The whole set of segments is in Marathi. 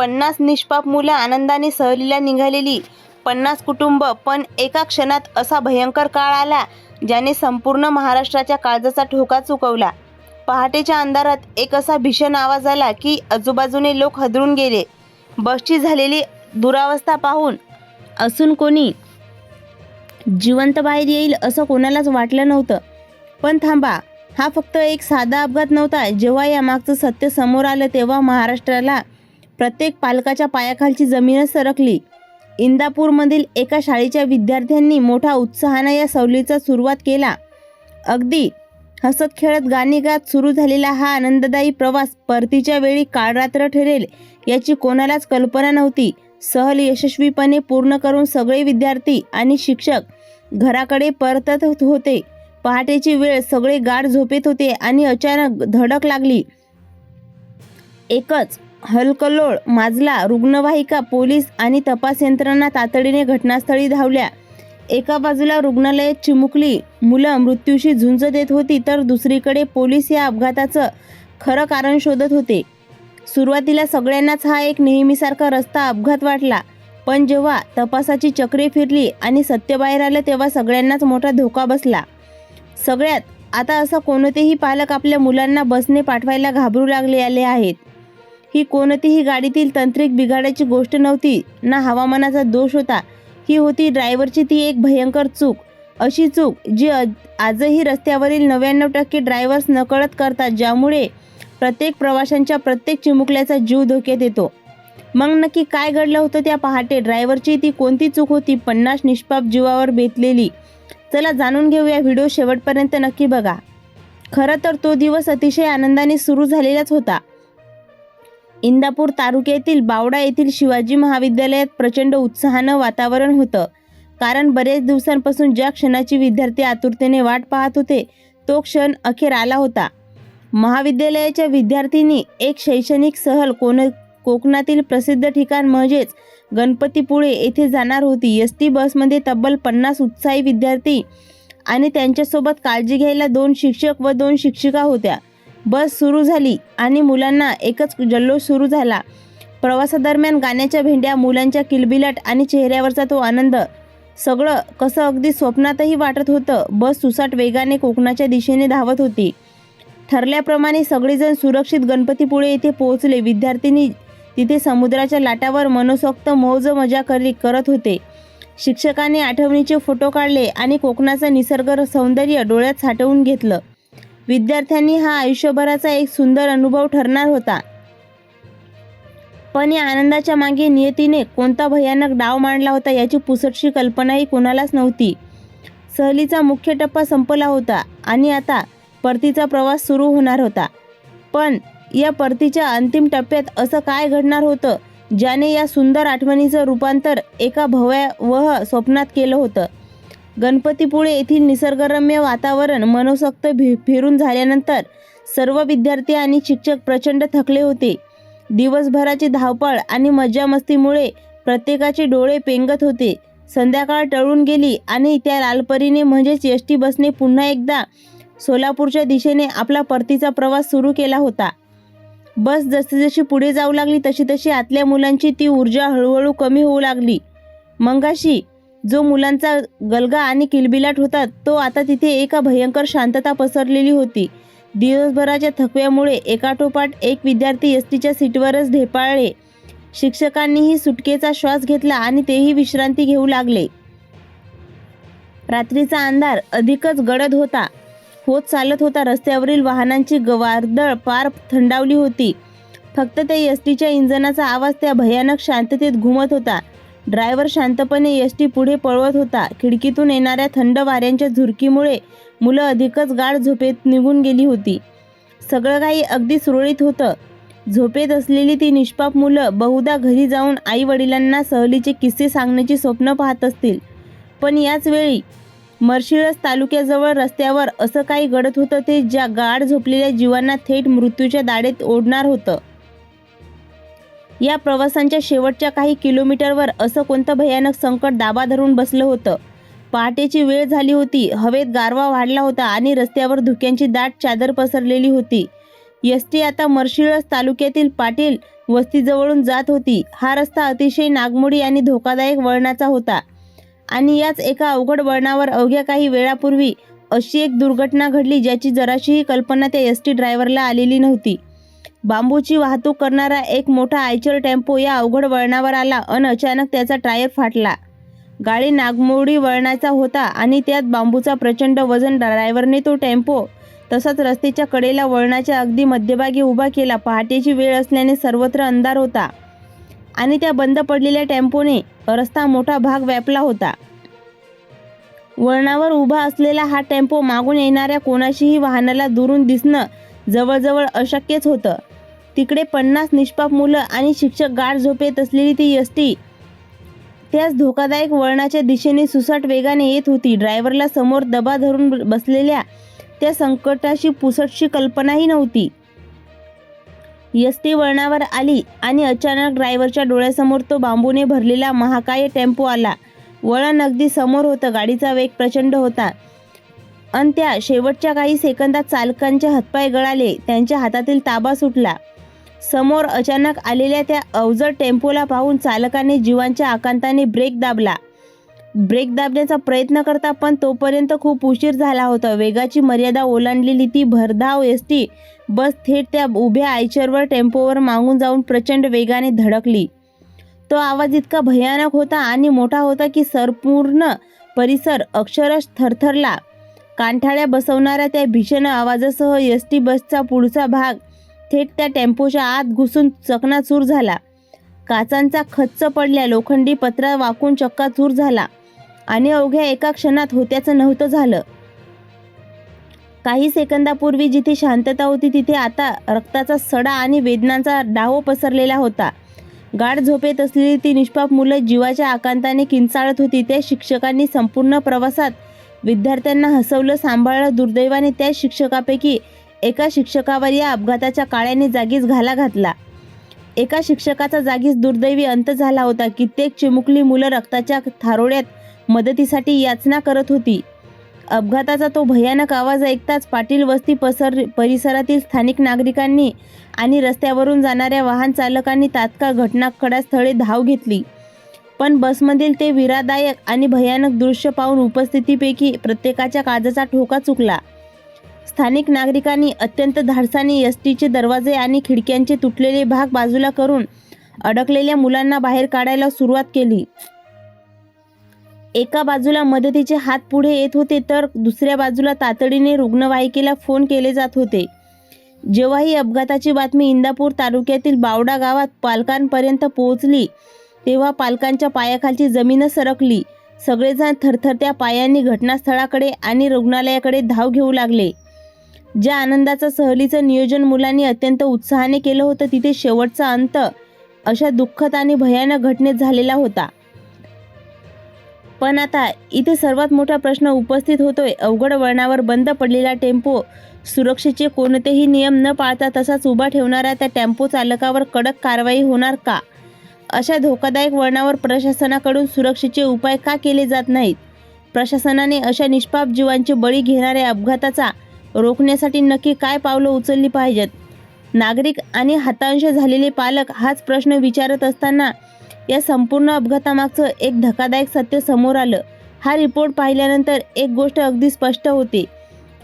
50 निष्पाप मुलं आनंदाने सहलीला निघालेली 50 कुटुंब, पण एका क्षणात असा भयंकर काळ आला ज्याने संपूर्ण महाराष्ट्राच्या काळजाचा ठोका चुकवला. पहाटेच्या अंधारात एक असा भीषण आवाज आला की आजूबाजूने लोक हादरून गेले. बसची झालेली दुरावस्था पाहून असून कोणी जिवंत बाहेर येईल असं कोणालाच वाटलं नव्हतं. पण थांबा, हा फक्त एक साधा अपघात नव्हता. जेव्हा यामागचं सत्य समोर आलं तेव्हा महाराष्ट्राला प्रत्येक पालकाच्या पायाखालची जमीनच सरकली. इंदापूरमधील एका शाळेच्या विद्यार्थ्यांनी मोठ्या उत्साहानं या सहलीचा सुरुवात केला. अगदी हसत खेळत गाणी गात सुरू झालेला हा आनंददायी प्रवास परतीच्या वेळी काळरात्र ठरेल याची कोणालाच कल्पना नव्हती. सहल यशस्वीपणे पूर्ण करून सगळे विद्यार्थी आणि शिक्षक घराकडे परतत होते. पहाटेची वेळ, सगळे गाढ झोपेत होते आणि अचानक धडक लागली. एकच हलकल्लोळ माजला. रुग्णवाहिका, पोलीस आणि तपास यंत्रणा तातडीने घटनास्थळी धावल्या. एका बाजूला रुग्णालयात चिमुकली मुलं मृत्यूशी झुंज देत होती, तर दुसरीकडे पोलीस या अपघाताचं खरं कारण शोधत होते. सुरुवातीला सगळ्यांनाच हा एक नेहमीसारखा रस्ता अपघात वाटला, पण जेव्हा तपासाची चक्रे फिरली आणि सत्य बाहेर आलं तेव्हा सगळ्यांनाच मोठा धोका बसला. सगळ्यात आता असं कोणतेही पालक आपल्या मुलांना बसने पाठवायला घाबरू आले आहेत. ही कोणतीही गाडीतील तांत्रिक बिघाडाची गोष्ट नव्हती, ना हवामानाचा दोष होता. ही होती ड्रायव्हरची ती एक भयंकर चूक. अशी चूक जी आजही रस्त्यावरील 99% ड्रायव्हर्स नकळत करतात, ज्यामुळे प्रत्येक प्रवाशांच्या प्रत्येक चिमुकल्याचा जीव धोक्यात येतो. मग नक्की काय घडलं होतं त्या पहाटे? ड्रायव्हरची ती कोणती चूक होती 50 निष्पाप जीवावर बेतलेली? चला जाणून घेऊया. व्हिडिओ शेवटपर्यंत नक्की बघा. खरं तर तो दिवस अतिशय आनंदाने सुरू झालेलाच होता. इंदापूर तालुक्यातील बावडा येथील शिवाजी महाविद्यालयात प्रचंड उत्साहानं वातावरण होतं. कारण बरेच दिवसांपासून ज्या क्षणाची विद्यार्थी आतुरतेने वाट पाहत होते तो क्षण अखेर आला होता. महाविद्यालयाच्या विद्यार्थ्यांनी एक शैक्षणिक सहल कोकणातील प्रसिद्ध ठिकाण म्हणजेच गणपतीपुळे येथे जाणार होती. एसटी बसमध्ये तब्बल 50 उत्साही विद्यार्थी आणि त्यांच्यासोबत काळजी घ्यायला 2 शिक्षक व 2 शिक्षिका होत्या. बस सुरू झाली आणि मुलांना एकच जल्लोष सुरू झाला. प्रवासादरम्यान गाण्याच्या भेंड्या, मुलांच्या किलबिलाट आणि चेहऱ्यावरचा तो आनंद, सगळं कसं अगदी स्वप्नातही वाटत होतं. बस सुसाट वेगाने कोकणाच्या दिशेने धावत होती. ठरल्याप्रमाणे सगळेजण सुरक्षित गणपतीपुळे येथे पोहोचले. विद्यार्थ्यांनी तिथे समुद्राच्या लाटावर मनसोक्त मौज मजा करत होते. शिक्षकांनी आठवणीचे फोटो काढले आणि कोकणाचं निसर्ग सौंदर्य डोळ्यात साठवून घेतलं. विद्यार्थ्यांनी हा आयुष्यभराचा एक सुंदर अनुभव ठरणार होता. पण या आनंदाच्या मागे नियतीने कोणता भयानक डाव मांडला होता याची पुसटशी कल्पनाही कोणालाच नव्हती. सहलीचा मुख्य टप्पा संपला होता आणि आता परतीचा प्रवास सुरू होणार होता. पण या परतीच्या अंतिम टप्प्यात असं काय घडणार होतं ज्याने या सुंदर आठवणीचं रूपांतर एका भयावह स्वप्नात केलं होतं? गणपतीपुळे येथील निसर्गरम्य वातावरण मनसोक्त फिरून झाल्यानंतर सर्व विद्यार्थी आणि शिक्षक प्रचंड थकले होते. दिवसभराची धावपळ आणि मज्जामस्तीमुळे प्रत्येकाचे डोळे पेंगत होते. संध्याकाळ टळून गेली आणि त्या लालपरीने म्हणजेच एसटी बसने पुन्हा एकदा सोलापूरच्या दिशेने आपला परतीचा प्रवास सुरू केला होता. बस जशी पुढे जाऊ लागली तशी आतल्या मुलांची ती ऊर्जा हळूहळू कमी होऊ लागली. मगाशी जो मुलांचा गलगा आणि किलबिलाट होता तो आता तिथे एका भयंकर शांतता पसरलेली होती. दिवसभराच्या थकव्यामुळे एकाठोपाठ एक विद्यार्थी एसटीच्या सीटवरच ढेपाळले. शिक्षकांनीही सुटकेचा श्वास घेतला आणि तेही विश्रांती घेऊ लागले. रात्रीचा अंधार अधिकच गडद होत चालत होता. रस्त्यावरील वाहनांची वर्दळ पार थंडावली होती. फक्त त्या एसटीच्या इंजनाचा आवाज त्या भयानक शांततेत घुमत होता. ड्रायव्हर शांतपणे एसटी पुढे पळवत होता. खिडकीतून येणाऱ्या थंड वाऱ्यांच्या झुरकीमुळे मुलं अधिकच गाढ झोपेत निघून गेली होती. सगळं काही अगदी सुरळीत होतं. झोपेत असलेली ती निष्पाप मुलं बहुधा घरी जाऊन आई वडिलांना सहलीचे किस्से सांगण्याची स्वप्न पाहत असतील. पण याच वेळी मर्शिळस तालुक्याजवळ रस्त्यावर असं काही घडत होतं ते ज्या गाढ झोपलेल्या जीवांना थेट मृत्यूच्या दाढेत ओढणार होतं. या प्रवासांच्या शेवटच्या काही किलोमीटरवर असं कोणतं भयानक संकट दाबा धरून बसलं होतं? पहाटेची वेळ झाली होती. हवेत गारवा वाढला होता आणि रस्त्यावर धुक्यांची दाट चादर पसरलेली होती. एसटी आता मर्शिळस तालुक्यातील पाटील वस्तीजवळून जात होती. हा रस्ता अतिशय नागमोडी आणि धोकादायक वळणाचा होता आणि याच एका अवघड वळणावर अवघ्या काही वेळापूर्वी अशी एक दुर्घटना घडली ज्याची जराशीही कल्पना त्या एसटी ड्रायव्हरला आलेली नव्हती. बांबूची वाहतूक करणारा एक मोठा आयचर टेम्पो या अवघड वळणावर आला अन अचानक त्याचा टायर फाटला. गाडी नागमोडी वळणाचा होता आणि त्यात बांबूचा प्रचंड वजन. ड्रायव्हरने तो टेम्पो तसाच रस्त्याच्या कडेला वळणाच्या अगदी मध्यभागी उभा केला. पहाटेची वेळ असल्याने सर्वत्र अंधार होता आणि त्या बंद पडलेल्या टेम्पोने रस्ता मोठा भाग व्यापला होता. वळणावर उभा असलेला हा टेम्पो मागून येणाऱ्या कोणाशीही वाहनाला दुरून दिसणं जवळजवळ अशक्यच होतं. तिकडे 50 निष्पाप मुलं आणि शिक्षक गाढ झोपेत असलेली ती एसटी त्याच धोकादायक वळणाच्या दिशेने सुसाट वेगाने येत होती. ड्रायव्हरला समोर दबा धरून बसलेल्या त्या संकटाची पुसटशी कल्पनाही नव्हती. एसटी वळणावर आली आणि अचानक ड्रायव्हरच्या डोळ्यासमोर तो बांबूने भरलेला महाकाय टेम्पो आला. वळण अगदी समोर होतं. गाडीचा वेग प्रचंड होता अन त्या शेवटच्या काही सेकंदात चालकांचे हातपाय गळाले. त्यांच्या हातातील ताबा सुटला. समोर अचानक आलेल्या त्या अवजड टेम्पोला पाहून चालकाने जीवांच्या आकांताने ब्रेक दाबला. ब्रेक दाबण्याचा प्रयत्न करता पण तोपर्यंत खूप उशीर झाला होता. वेगाची मर्यादा ओलांडलेली ती भरधाव एसटी बस थेट त्या उभ्या आयचरवर टेम्पोवर मागून जाऊन प्रचंड वेगाने धडकली. तो आवाज इतका भयानक होता आणि मोठा होता की संपूर्ण परिसर अक्षरशः थरथरला. कानठाळ्या बसवणाऱ्या त्या भीषण आवाजासह एसटी बसचा पुढचा भाग थेट त्या टेम्पोच्या आत घुसून चकनाचूर झाला. काचांचा खच्च पडल्या. लोखंडी पत्रा वाकून चक्काचूर झाला आणि अवघ्या एका क्षणात होत्याचं नव्हतं झालं. काही सेकंदापूर्वी जिथे शांतता होती तिथे आता रक्ताचा सडा आणि वेदनांचा डाहो पसरलेला होता. गाढ झोपेत असलेली ती निष्पाप मुलं जीवाच्या आकांताने किंचाळत होती. त्या शिक्षकांनी संपूर्ण प्रवासात विद्यार्थ्यांना हसवलं, सांभाळलं. दुर्दैवाने त्या शिक्षकापैकी एका शिक्षकावर या अपघाताच्या काळ्याने जागीच घाला घातला. एका शिक्षकाचा जागीच दुर्दैवी अंत झाला होता. कित्येक चिमुकली मुलं रक्ताच्या थारोळ्यात मदतीसाठी याचना करत होती. अपघाताचा तो भयानक आवाज ऐकताच पाटील वस्ती परिसरातील स्थानिक नागरिकांनी आणि रस्त्यावरून जाणाऱ्या वाहन चालकांनी तात्काळ घटनास्थळी धाव घेतली. पण बसमधील ते विरादायक आणि भयानक दृश्य पाहून उपस्थितीपैकी प्रत्येकाच्या काळजाचा ठोका चुकला. स्थानिक नागरिकांनी अत्यंत धाडसाने एसटीचे दरवाजे आणि खिडक्यांचे तुटलेले भाग बाजूला करून अडकलेल्या मुलांना बाहेर काढायला सुरुवात केली. एका बाजूला मदतीचे हात पुढे येत होते तर दुसऱ्या बाजूला तातडीने रुग्णवाहिकेला फोन केले जात होते. जेव्हा ही अपघाताची बातमी इंदापूर तालुक्यातील बावडा गावात पालकांपर्यंत पोहोचली तेव्हा पालकांच्या पायाखालची जमीनच सरकली. सगळेजण थरथरत्या पायांनी घटनास्थळाकडे आणि रुग्णालयाकडे धाव घेऊ लागले. ज्या आनंदाचं सहलीचं नियोजन मुलांनी अत्यंत उत्साहाने केलं होतं तिथे शेवटचा अंत अशा दुःखद आणि भयानक घटनेत झालेला होता. पण आता इथे सर्वात मोठा प्रश्न उपस्थित होतोय. अवघड वळणावर बंद पडलेला टेम्पो सुरक्षेचे कोणतेही नियम न पाळता तसाच उभा ठेवणाऱ्या त्या टेम्पो चालकावर कडक कारवाई होणार का? अशा धोकादायक वळणावर प्रशासनाकडून सुरक्षेचे उपाय का केले जात नाहीत? प्रशासनाने अशा निष्पाप जीवांचे बळी घेणाऱ्या अपघाताचा रोखण्यासाठी नक्की काय पावलं उचलली पाहिजेत? नागरिक आणि हताश झालेले पालक हाच प्रश्न विचारत असताना या संपूर्ण अपघातामागचं एक धक्कादायक सत्य समोर आलं. हा रिपोर्ट पाहिल्यानंतर एक गोष्ट अगदी स्पष्ट होते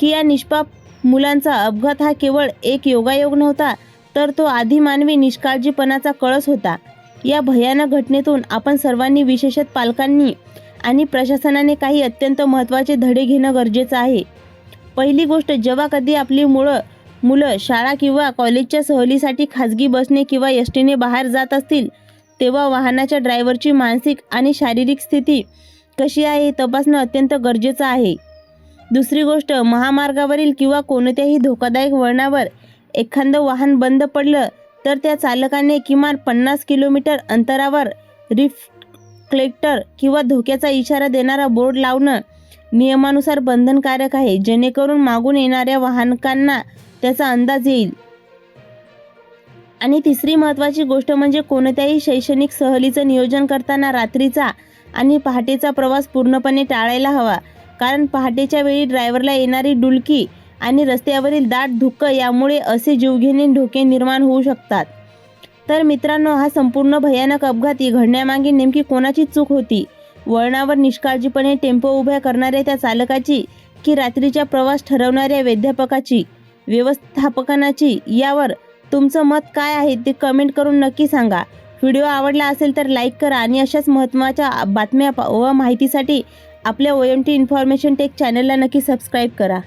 की या निष्पाप मुलांचा अपघात हा केवळ एक योगायोग नव्हता तर तो आदिमानवी निष्काळजीपणाचा कळस होता. या भयानक घटनेतून आपण सर्वांनी विशेषतः पालकांनी आणि प्रशासनाने काही अत्यंत महत्त्वाचे धडे घेणं गरजेचं आहे. पहिली गोष्ट, जेव्हा कधी आपली मुलं शाळा किंवा कॉलेजच्या सहलीसाठी खाजगी बसने किंवा एसटीने बाहेर जात असतील तेव्हा वाहनाच्या ड्रायव्हरची मानसिक आणि शारीरिक स्थिती कशी आहे हे तपासणं अत्यंत गरजेचं आहे. दुसरी गोष्ट, महामार्गावरील किंवा कोणत्याही धोकादायक वळणावर एखादं वाहन बंद पडलं तर त्या चालकाने किमान 50 किलोमीटर अंतरावर रिफ्लेक्टर किंवा धोक्याचा इशारा देणारा बोर्ड लावणं नियमानुसार बंधनकारक आहे, जेणेकरून मागून येणाऱ्या वाहनकांना त्याचा अंदाज येईल. आणि तिसरी महत्त्वाची गोष्ट म्हणजे कोणत्याही शैक्षणिक सहलीचं नियोजन करताना रात्रीचा आणि पहाटेचा प्रवास पूर्णपणे टाळायला हवा. कारण पहाटेच्या वेळी ड्रायव्हरला येणारी डुलकी आणि रस्त्यावरील दाट धुकं यामुळे असे जीवघेणे धोके निर्माण होऊ शकतात. तर मित्रांनो, हा संपूर्ण भयानक अपघात घडण्यामागे नेमकी कोणाची चूक होती? वळणावर निष्काळजीपणे टेम्पो उभ्या करणाऱ्या त्या चालकाची की रात्रीचा प्रवास ठरवणाऱ्या व्यवस्थापकाची यावर तुमचं मत काय आहे ते कमेंट करून नक्की सांगा. व्हिडिओ आवडला असेल तर लाईक करा आणि अशाच महत्त्वाच्या बातम्या व माहितीसाठी आपल्या OMT इन्फॉर्मेशन टेक चॅनलला नक्की सबस्क्राईब करा.